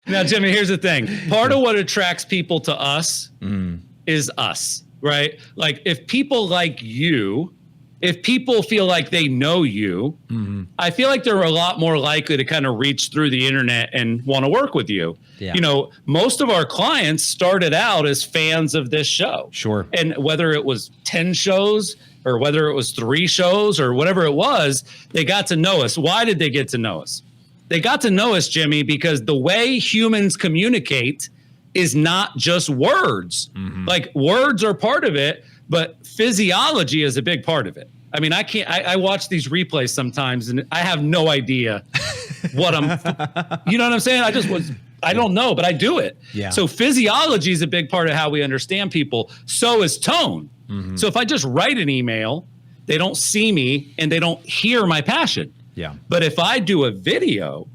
Now, Jimmy, here's the thing. Part of what attracts people to us is us, right? Like if people like you, if people feel like they know you, I feel like they're a lot more likely to kind of reach through the internet and want to work with you. Yeah. You know, most of our clients started out as fans of this show. Sure. And whether it was 10 shows or whether it was 3 shows or whatever it was, they got to know us. Why did they get to know us? They got to know us, Jimmy, because the way humans communicate is not just words. Like words are part of it, but physiology is a big part of it. I mean, I watch these replays sometimes and I have no idea what you know what I'm saying? I don't know, but I do it. Yeah. So physiology is a big part of how we understand people. So is tone. So if I just write an email, they don't see me and they don't hear my passion. Yeah. But if I do a video,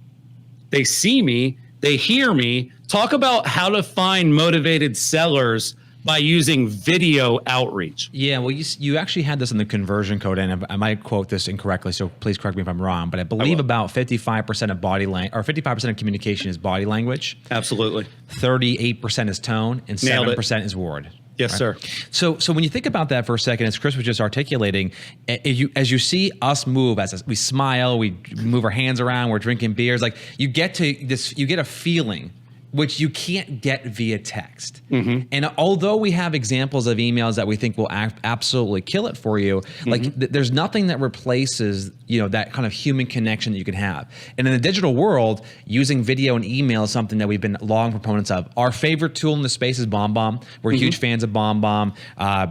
they see me, they hear me. Talk about how to find motivated sellers by using video outreach. Yeah, well, you actually had this in the conversion code, and I might quote this incorrectly, so please correct me if I'm wrong, but I believe about 55% of body language, or 55% of communication is body language. Absolutely. 38% is tone, and 7% is word. Yes, right? sir. So when you think about that for a second, as Chris was just articulating, as you see us move, as we smile, we move our hands around, we're drinking beers, like you get a feeling which you can't get via text. And although we have examples of emails that we think will absolutely kill it for you, like there's nothing that replaces, that kind of human connection that you can have. And in the digital world, using video and email is something that we've been long proponents of. Our favorite tool in the space is Bombbomb. We're huge fans of Bombbomb.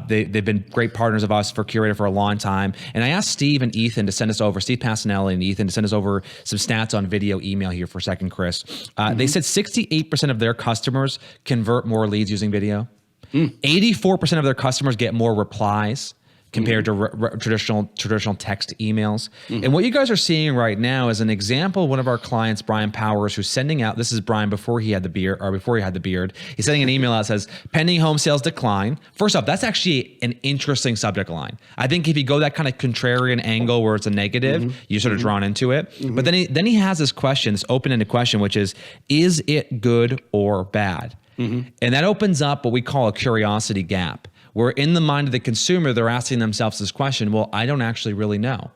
They've been great partners of us for Curator for a long time. And I asked Steve and Ethan to send us over, Steve Passanelli and Ethan, to send us over some stats on video email here for a second, Chris. They said 68% of their customers convert more leads using video. 84% of their customers get more replies compared to traditional text emails. And what you guys are seeing right now is an example of one of our clients, Brian Powers, who's sending out, this is Brian before he had the beard, he's sending an email out that says, pending home sales decline. First off, that's actually an interesting subject line. I think if you go that kind of contrarian angle where it's a negative, you're sort of drawn into it. But then he has this question, this open-ended question, which is it good or bad? And that opens up what we call a curiosity gap, where in the mind of the consumer, they're asking themselves this question, well, I don't actually really know.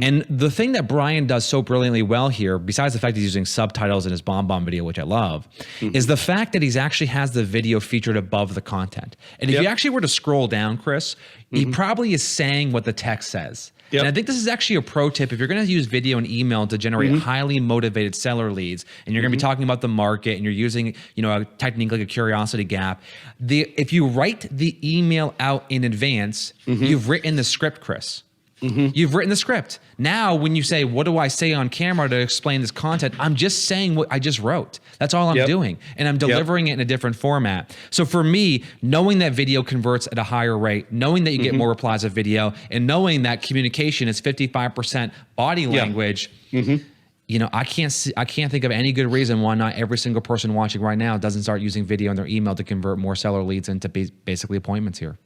And the thing that Brian does so brilliantly well here, besides the fact he's using subtitles in his Bombbomb video, which I love, is the fact that he's actually has the video featured above the content. And if you actually were to scroll down, Chris, he probably is saying what the text says. And I think this is actually a pro tip. If you're going to use video and email to generate highly motivated seller leads, and you're going to be talking about the market, and you're using, a technique like a curiosity gap, if you write the email out in advance, you've written the script, Chris. You've written the script. Now, when you say, what do I say on camera to explain this content? I'm just saying what I just wrote. That's all I'm doing. And I'm delivering it in a different format. So for me, knowing that video converts at a higher rate, knowing that you get more replies of video, and knowing that communication is 55% body language, I can't think of any good reason why not every single person watching right now doesn't start using video in their email to convert more seller leads into basically appointments here.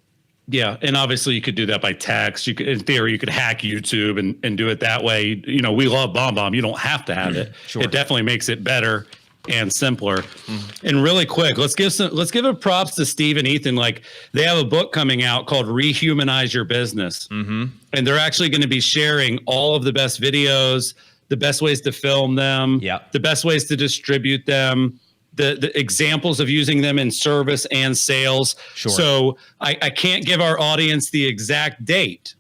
Yeah, and obviously you could do that by text. You could, in theory, you could hack YouTube and do it that way. We love Bombbomb. You don't have to have it. Sure. It definitely makes it better and simpler. And really quick, let's give a props to Steve and Ethan. Like, they have a book coming out called Rehumanize Your Business, and they're actually going to be sharing all of the best videos, the best ways to film them, the best ways to distribute them, the examples of using them in service and sales. Sure. So I can't give our audience the exact date,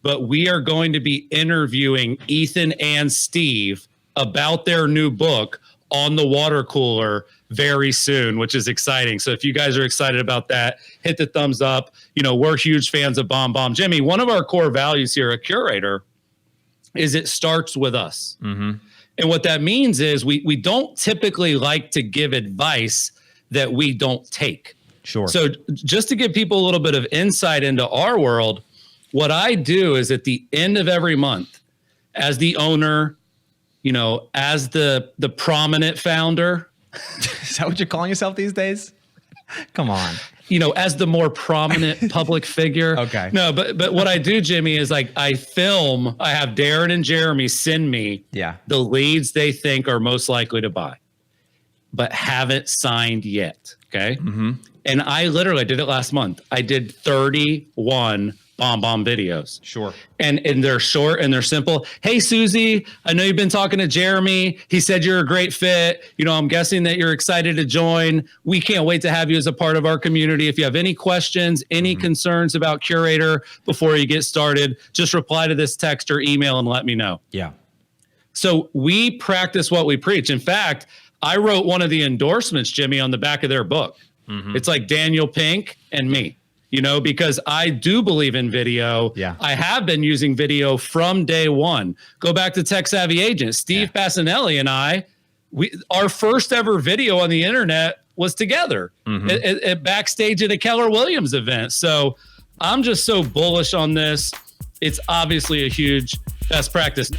but we are going to be interviewing Ethan and Steve about their new book on the water cooler very soon, which is exciting. So if you guys are excited about that, hit the thumbs up. We're huge fans of Bombbomb. Jimmy, one of our core values here at Curator is it starts with us. And what that means is we don't typically like to give advice that we don't take. Sure. So just to give people a little bit of insight into our world, what I do is at the end of every month, as the owner, as the prominent founder. Is that what you're calling yourself these days? Come on. As the more prominent public figure. Okay. No, but what I do, Jimmy, is I have Darren and Jeremy send me the leads they think are most likely to buy. but haven't signed yet. Okay. And I literally did it last month. I did 31 Bombbomb videos. Sure. And they're short and they're simple. Hey, Susie, I know you've been talking to Jeremy. He said you're a great fit. You know, I'm guessing that you're excited to join. We can't wait to have you as a part of our community. If you have any questions, any concerns about Curator before you get started, just reply to this text or email and let me know. Yeah. So we practice what we preach. In fact, I wrote one of the endorsements, Jimmy, on the back of their book. It's like Daniel Pink and me, you know, because I do believe in video. Yeah. I have been using video from day one. Go back to Tech Savvy Agent. Steve Passanelli and I, our first ever video on the internet was together at backstage at a Keller Williams event. So I'm just so bullish on this. It's obviously a huge best practice.